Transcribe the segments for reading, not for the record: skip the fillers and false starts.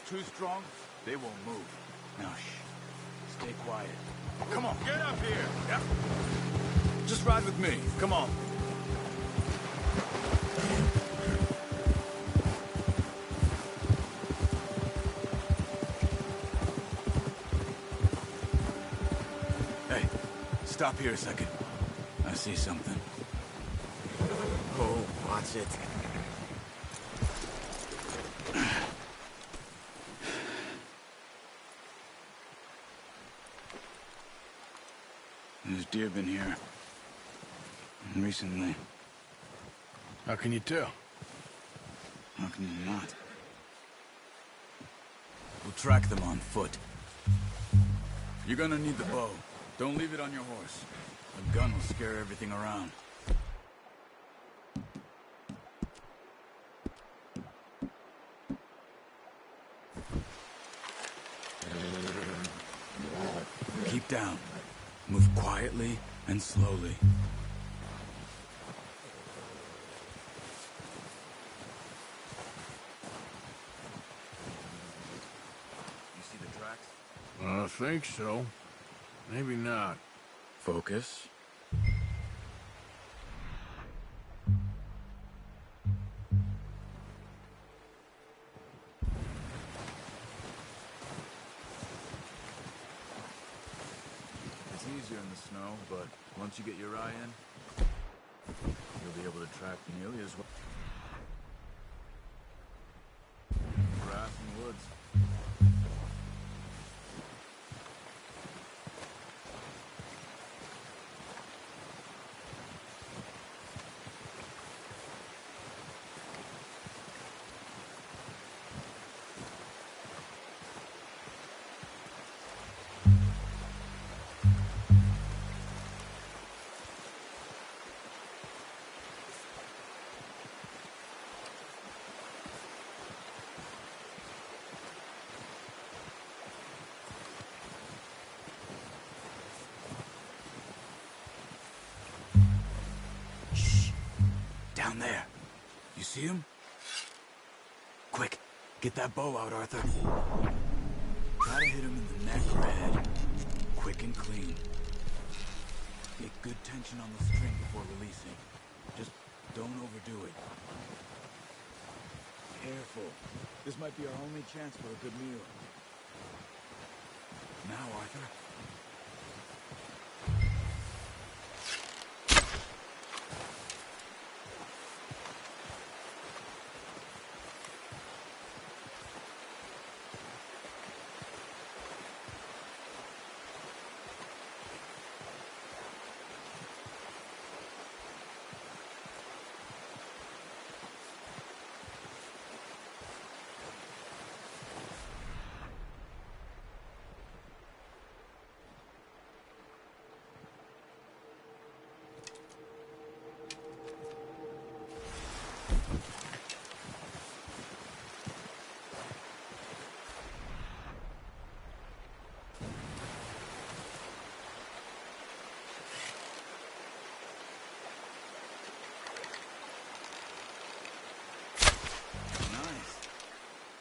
too strong, they won't move. Now, shh. Stay quiet. Come on, get up here! Yep. Just ride with me. Come on. Hey, stop here a second. I see something. Oh, watch it. There's deer been here. Recently. How can you tell? How can you not? We'll track them on foot. You're gonna need the bow. Don't leave it on your horse. A gun will scare everything around. Keep down. Move quietly and slowly. You see the tracks? I think so. Maybe not. Focus. It's easier in the snow, but once you get your eye in, you'll be able to track nearly as well. Grass and woods. Down there. You see him? Quick, get that bow out, Arthur. Try to hit him in the neck or head. Quick and clean. Get good tension on the string before releasing. Just don't overdo it. Careful. This might be our only chance for a good meal. Now, Arthur.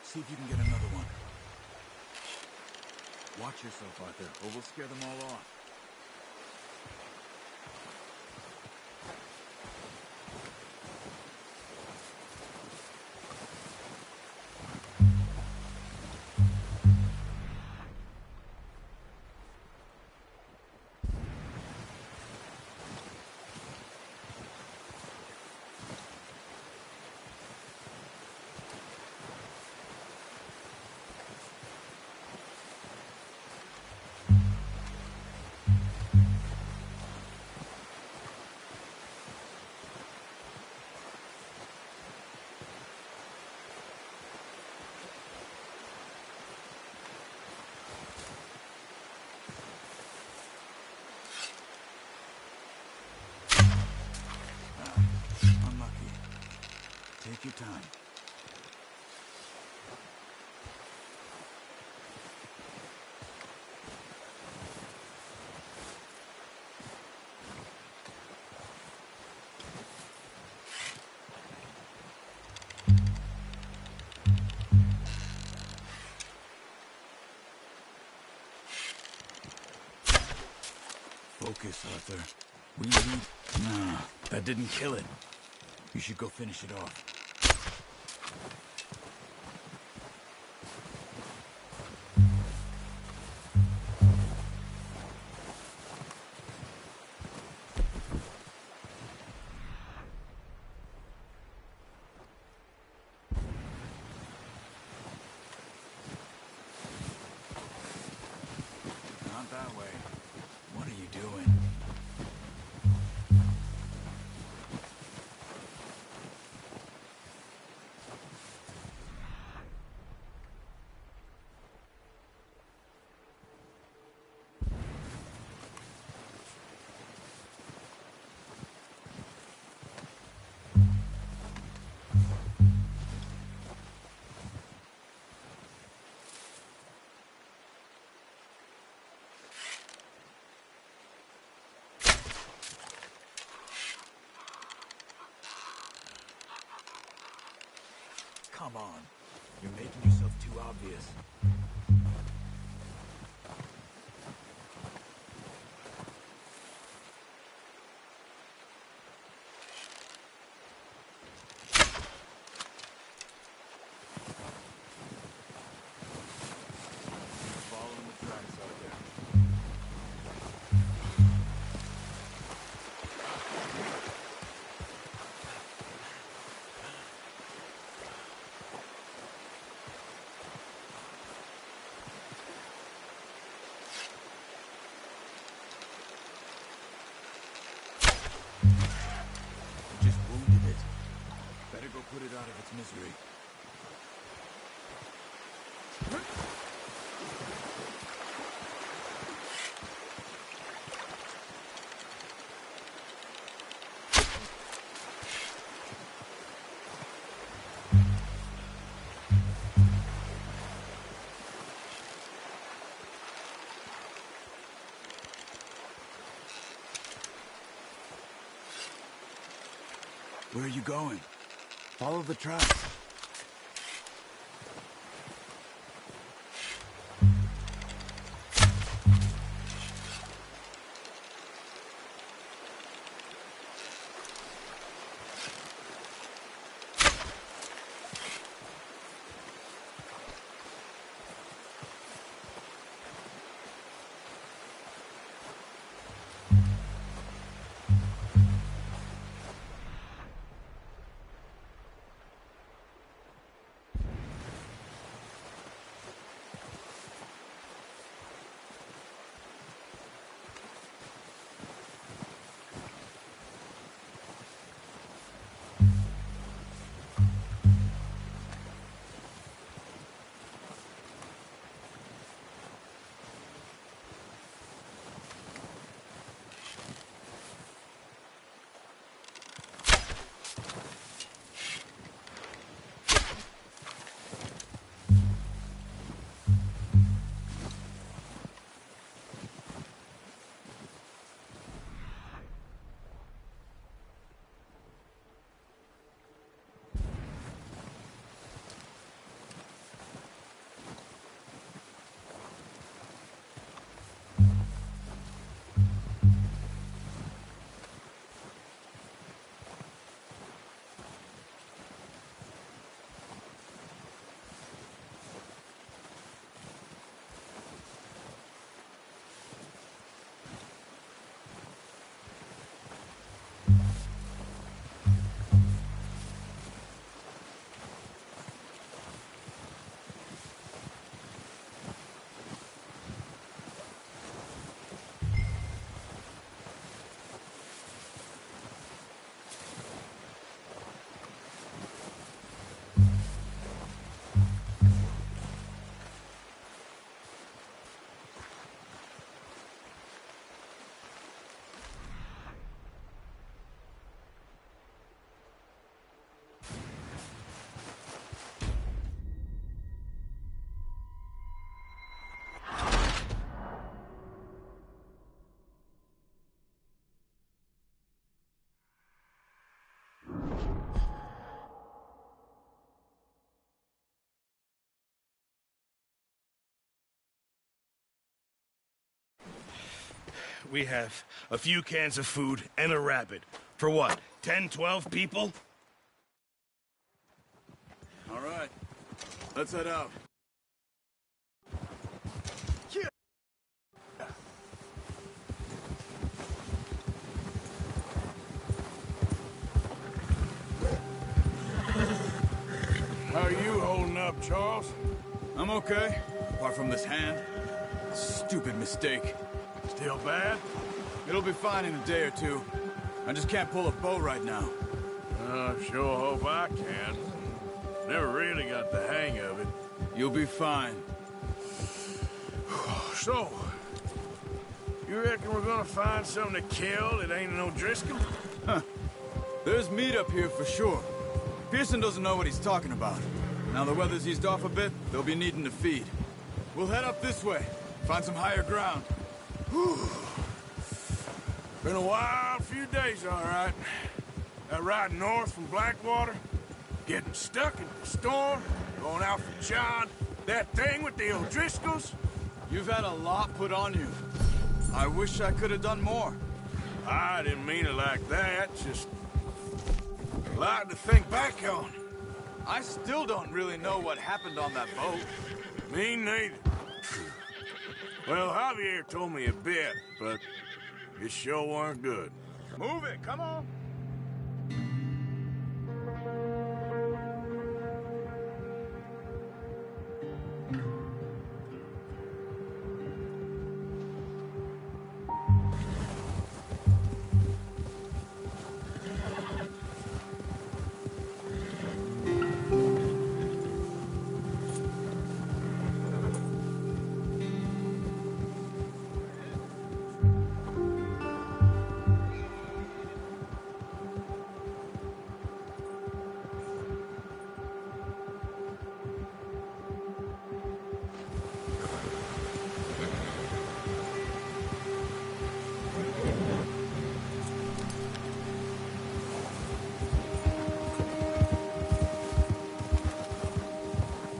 See if you can get another one. Watch yourself, Arthur, or we'll scare them all off. Take your time. Focus, Arthur. We need... Nah, that didn't kill it. You should go finish it off. Not that way. What are you doing? Come on. You're making yourself too obvious. You're following the tracks out there. You just wounded it. Better go put it out of its misery. Where are you going? Follow the tracks. We have a few cans of food and a rabbit. For what, 10, 12 people? All right. Let's head out. How are you holding up, Charles? I'm okay, apart from this hand. Stupid mistake. Still bad? It'll be fine in a day or two. I just can't pull a bow right now. Sure hope I can. Never really got the hang of it. You'll be fine. So, you reckon we're gonna find something to kill that ain't no Driscoll? There's meat up here for sure. Pearson doesn't know what he's talking about. Now the weather's eased off a bit, they'll be needing to feed. We'll head up this way, find some higher ground. Whew. Been a wild few days, all right. That ride north from Blackwater, getting stuck in the storm, going out from John, that thing with the O'Driscolls. You've had a lot put on you. I wish I could have done more. I didn't mean it like that, just a lot to think back on. I still don't really know what happened on that boat. Me neither. Well, Javier told me a bit, but it sure weren't good. Move it, come on.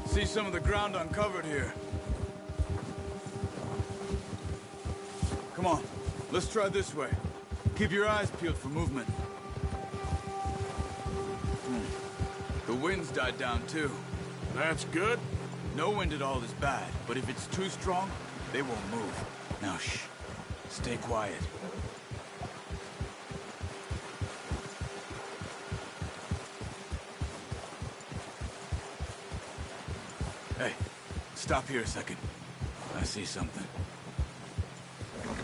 See some of the ground uncovered here. Come on, let's try this way. Keep your eyes peeled for movement. The wind's died down too. That's good. No wind at all is bad, but if it's too strong, they won't move. Now shh, stay quiet. Hey, stop here a second. I see something.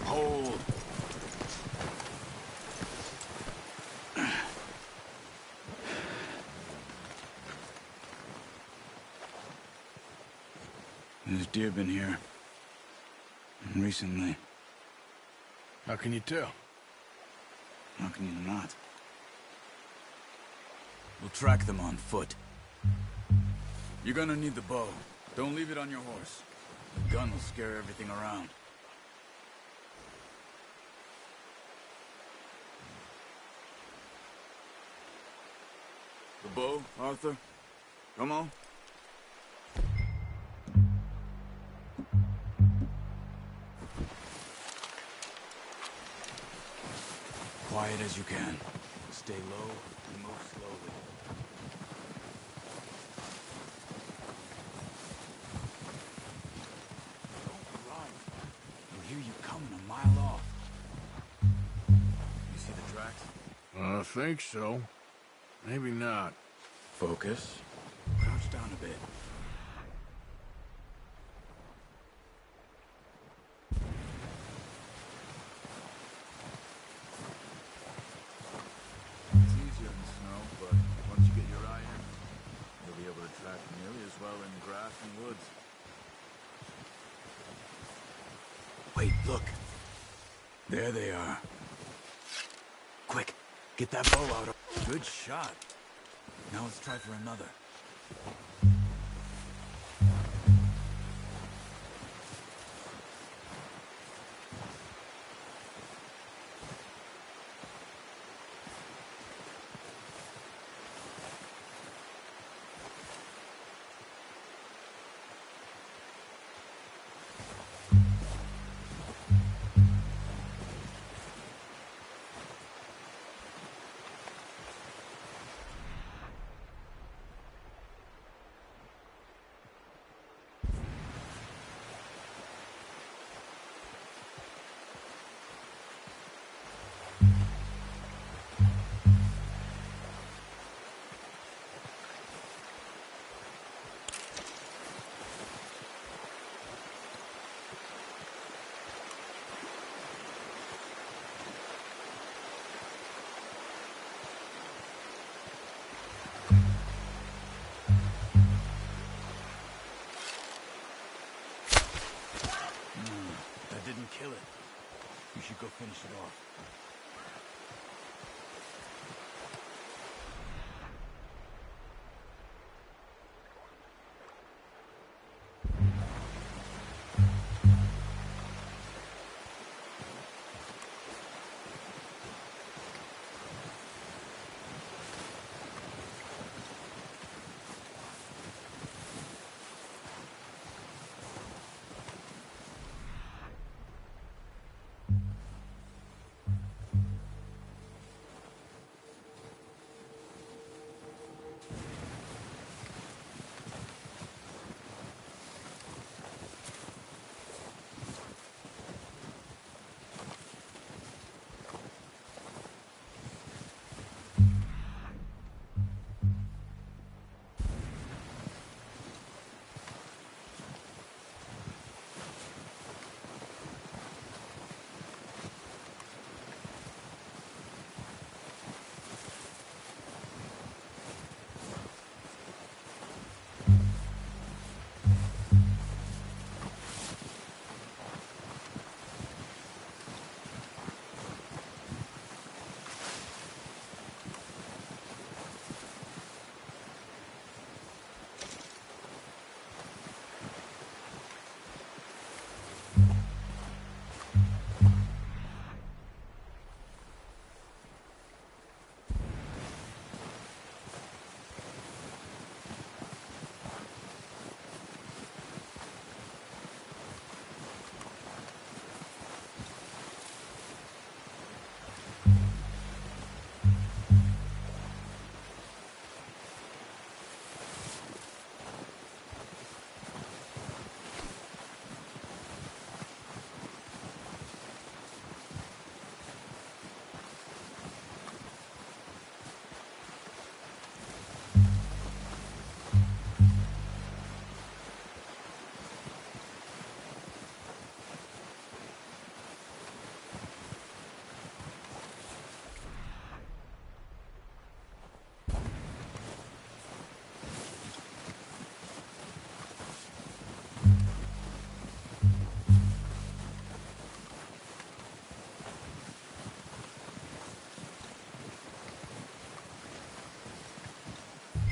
Hold. There's deer been here. Recently. How can you tell? How can you not? We'll track them on foot. You're gonna need the bow. Don't leave it on your horse. The gun will scare everything around. The bow, Arthur? Come on. Quiet as you can. Stay low and move slowly. Don't run. You'll hear you coming a mile off. You see the tracks? I think so. Maybe not. Focus. Crouch down a bit. It's easier in the snow, but once you get your eye in, you'll be able to track nearly as well in grass and woods. Wait, look. There they are. Quick, get that bow out. Good shot. Now let's try for another. didn't kill it. You should go finish it off.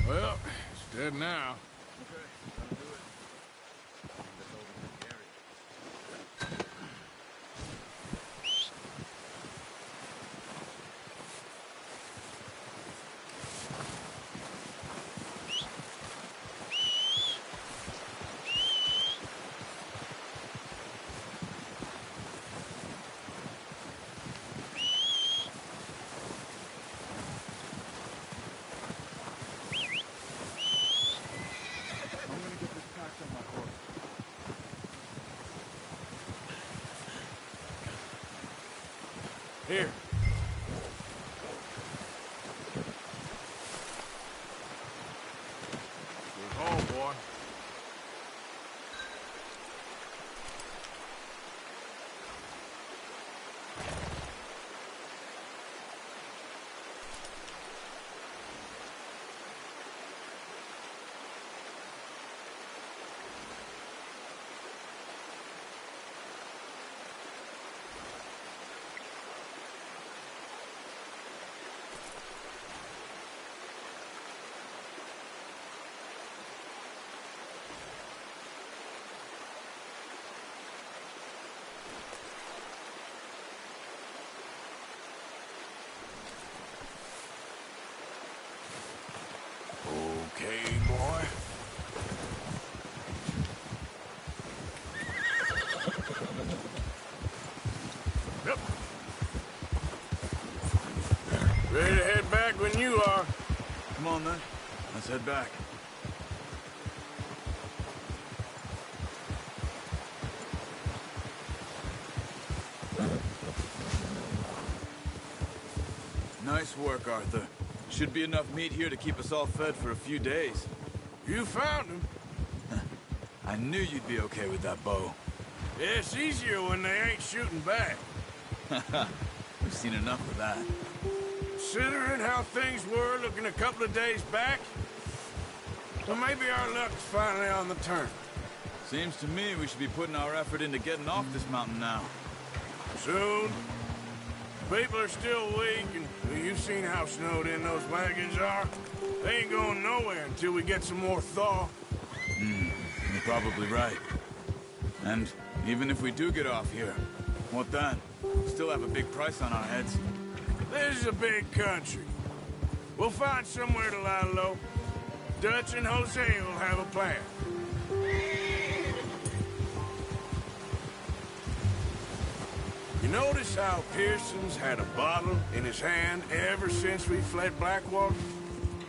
Well, it's dead now. Here. Go home, boy. Okay, boy. Yep. Ready to head back when you are. Come on, then. Let's head back. Nice work, Arthur. Should be enough meat here to keep us all fed for a few days. You found him. I knew you'd be okay with that bow. It's easier when they ain't shooting back. We've seen enough of that. Considering how things were looking a couple of days back, well, maybe our luck's finally on the turn. Seems to me we should be putting our effort into getting off this mountain now. Soon. People are still weak, and you've seen how snowed in those wagons are. They ain't going nowhere until we get some more thaw. You're probably right. And even if we do get off here, what then? We still have a big price on our heads. This is a big country. We'll find somewhere to lie low. Dutch and Jose will have a plan. You notice how Pearson's had a bottle in his hand ever since we fled Blackwater?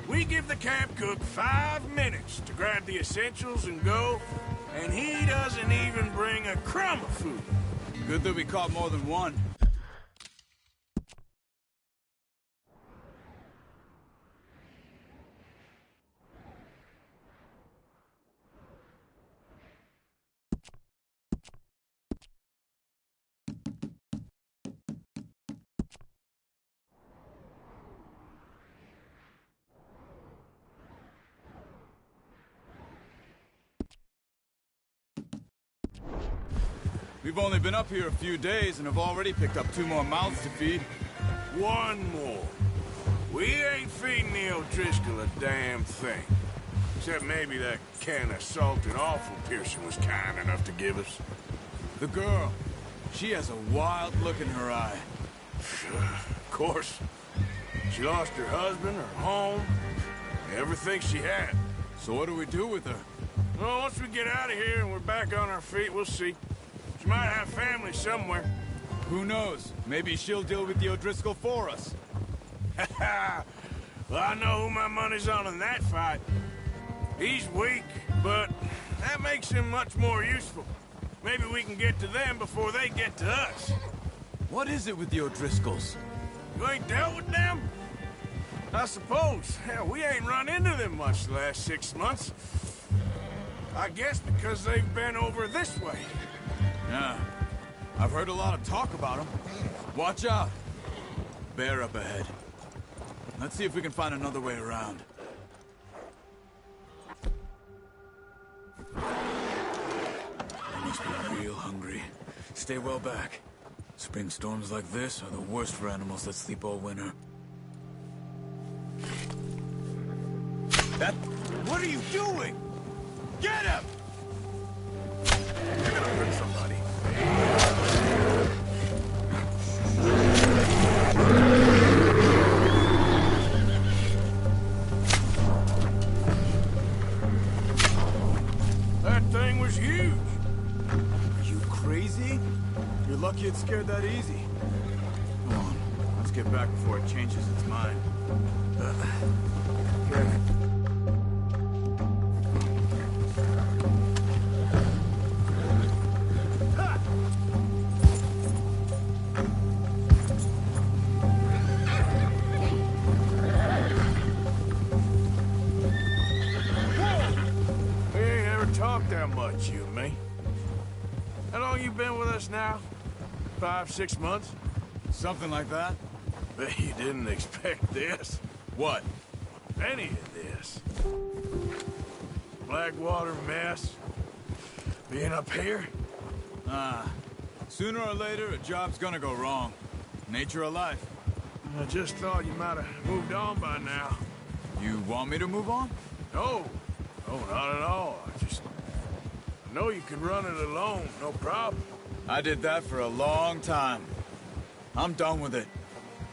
We give the camp cook 5 minutes to grab the essentials and go, and he doesn't even bring a crumb of food. Good that we caught more than one. We've only been up here a few days and have already picked up 2 more mouths to feed. 1 more. We ain't feeding the O'Driscoll a damn thing. Except maybe that can of salted offal Pearson was kind enough to give us. The girl. She has a wild look in her eye. Of course. She lost her husband, her home, everything she had. So what do we do with her? Well, once we get out of here and we're back on our feet, we'll see. She might have family somewhere. Who knows? Maybe she'll deal with the O'Driscoll for us. Well, I know who my money's on in that fight. He's weak, but that makes him much more useful. Maybe we can get to them before they get to us. What is it with the O'Driscolls? You ain't dealt with them? I suppose. Hell, we ain't run into them much the last 6 months. I guess because they've been over this way. Yeah. I've heard a lot of talk about them. Watch out. Bear up ahead. Let's see if we can find another way around. They must be real hungry. Stay well back. Spring storms like this are the worst for animals that sleep all winter. What are you doing? Get him! You're gonna hurt somebody. That thing was huge. Are you crazy? You're lucky it scared that easy. Come on, let's get back before it changes its mind. That much, you and me. How long you been with us now? 5, 6 months? Something like that? Bet you didn't expect this. What? Any of this. Blackwater mess. Being up here? Sooner or later, a job's gonna go wrong. Nature of life. I just thought you might have moved on by now. You want me to move on? No. No, not at all. I know you can run it alone, no problem. I did that for a long time. I'm done with it.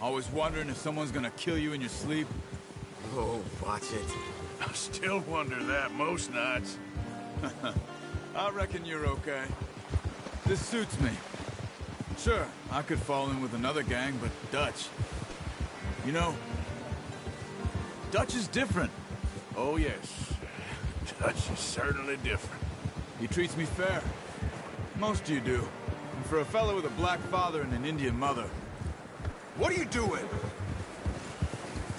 Always wondering if someone's gonna kill you in your sleep. Oh, watch it. I still wonder that most nights. I reckon you're okay. This suits me. Sure, I could fall in with another gang, but Dutch... You know, Dutch is different. Oh, yes. Dutch is certainly different. He treats me fair. Most of you do. And for a fellow with a black father and an Indian mother... What are you doing?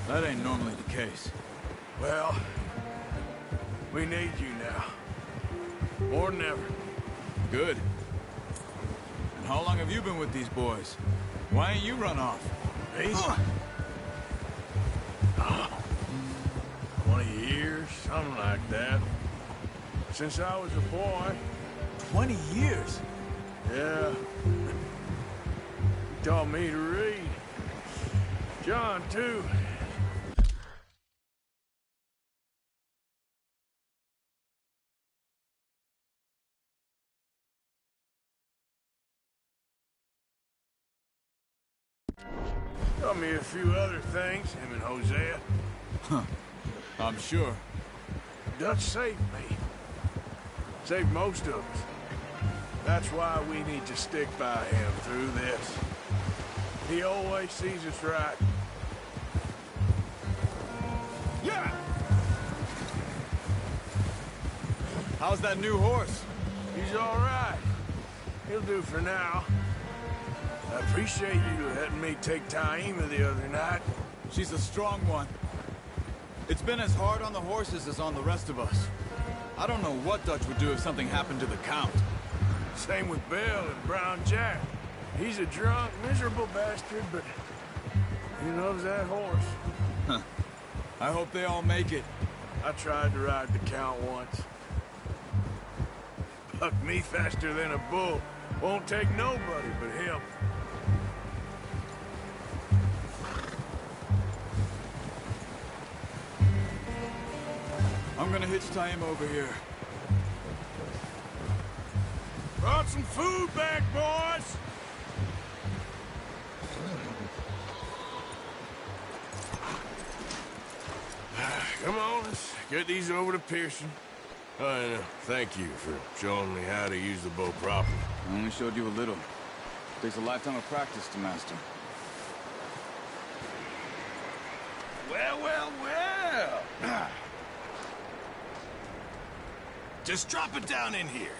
That ain't normally the case. Well, we need you now. More than ever. Good. And how long have you been with these boys? Why ain't you run off? Me? 20 years, something like that. Since I was a boy, 20 years. Yeah. He taught me to read. John, too. Taught me a few other things, him and Hosea. Huh. I'm sure. Dutch saved me. Saved most of us. That's why we need to stick by him through this. He always sees us right. Yeah! How's that new horse? He's all right. He'll do for now. I appreciate you letting me take Taima the other night. She's a strong one. It's been as hard on the horses as on the rest of us. I don't know what Dutch would do if something happened to the Count. Same with Bill and Brown Jack. He's a drunk, miserable bastard, but he loves that horse. Huh. I hope they all make it. I tried to ride the Count once. Bucked me faster than a bull. Won't take nobody but him. I'm gonna hitch Taima over here. Brought some food back, boys! Come on, let's get these over to Pearson. Oh, and thank you for showing me how to use the bow properly. I only showed you a little. Takes a lifetime of practice to master. Well, well, well. Just drop it down in here.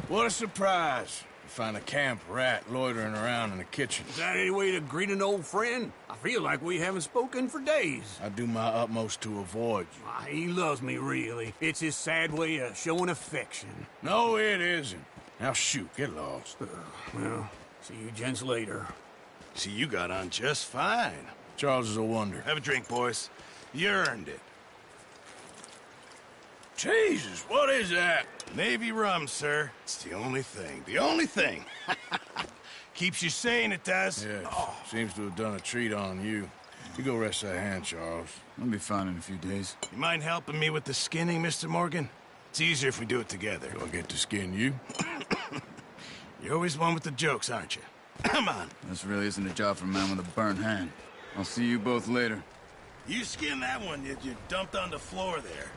What a surprise. To find a camp rat loitering around in the kitchen. Is that any way to greet an old friend? I feel like we haven't spoken for days. I do my utmost to avoid you. Why, he loves me, really. It's his sad way of showing affection. No, it isn't. Now shoot, get lost. Well, see you gents later. See, you got on just fine. Charles is a wonder. Have a drink, boys. You earned it. Jesus, what is that? Navy rum, sir. It's the only thing. The only thing. Keeps you sane, it does. Yes, seems to have done a treat on you. You go rest that hand, Charles. I'll be fine in a few days. You mind helping me with the skinning, Mr. Morgan? It's easier if we do it together. Do I get to skin you? You're always one with the jokes, aren't you? Come on. This really isn't a job for a man with a burnt hand. I'll see you both later. You skin that one you dumped on the floor there.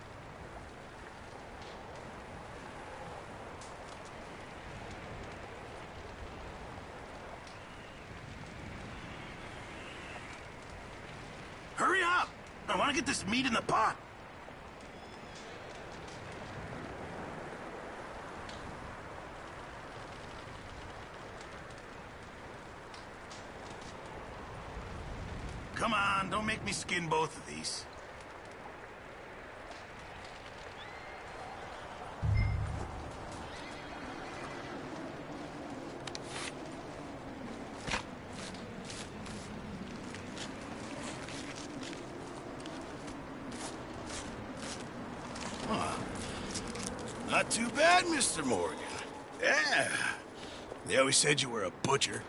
Hurry up! I want to get this meat in the pot. Come on, don't make me skin both of these. Not too bad, Mr. Morgan. Yeah. They always said you were a butcher.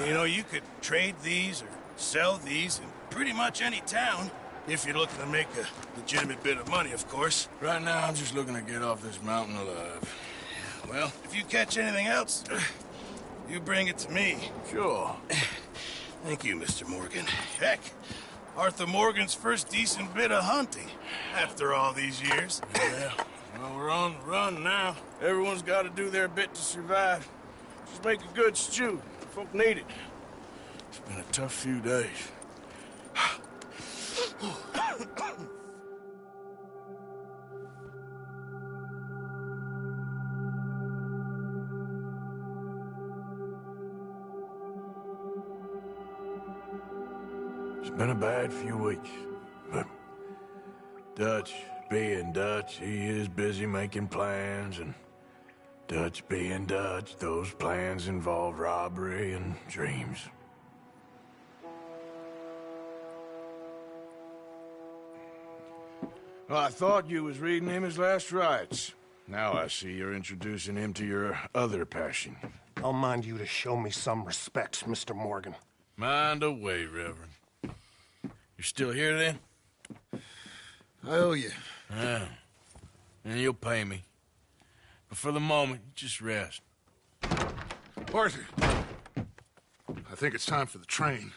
You know, you could trade these or sell these in pretty much any town, if you're looking to make a legitimate bit of money, of course. Right now, I'm just looking to get off this mountain alive. Well, if you catch anything else, you bring it to me. Sure. Thank you, Mr. Morgan. Heck, Arthur Morgan's first decent bit of hunting, after all these years. Yeah. Well, we're on the run now. Everyone's got to do their bit to survive. Just make a good stew. Folk need it. It's been a tough few days. It's been a bad few weeks, but Dutch being Dutch, he is busy making plans, and Dutch being Dutch, those plans involve robbery and dreams. Well, I thought you was reading him his last rites. Now I see you're introducing him to your other passion. I'll mind you to show me some respect, Mr. Morgan. Mind away, Reverend. You're still here, then? I owe you. Yeah. And you'll pay me. But for the moment, just rest. Arthur, I think it's time for the train.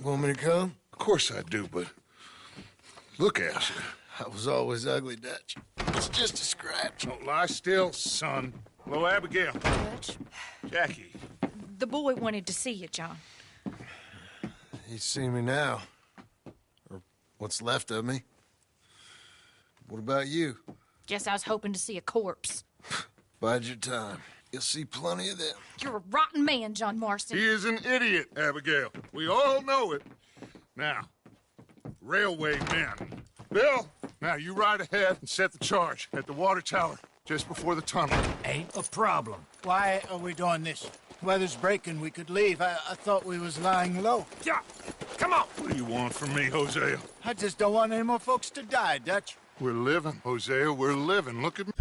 Want me to come? Of course I do, but look at you. I was always ugly, Dutch. It's just a scratch. Don't lie still, son. Hello, Abigail. Dutch, Jackie. the boy wanted to see you, John. He's seen me now. Or what's left of me. What about you? Guess I was hoping to see a corpse. Bide your time. You'll see plenty of them. You're a rotten man, John Marston. He is an idiot, Abigail. We all know it. Now, railway men. Bill, now you ride ahead and set the charge at the water tower just before the tunnel. Ain't a problem. Why are we doing this? Weather's breaking. We could leave. I thought we was lying low. Yeah, come on. What do you want from me, Hosea? I just don't want any more folks to die, Dutch. We're living, Hosea. We're living. Look at me.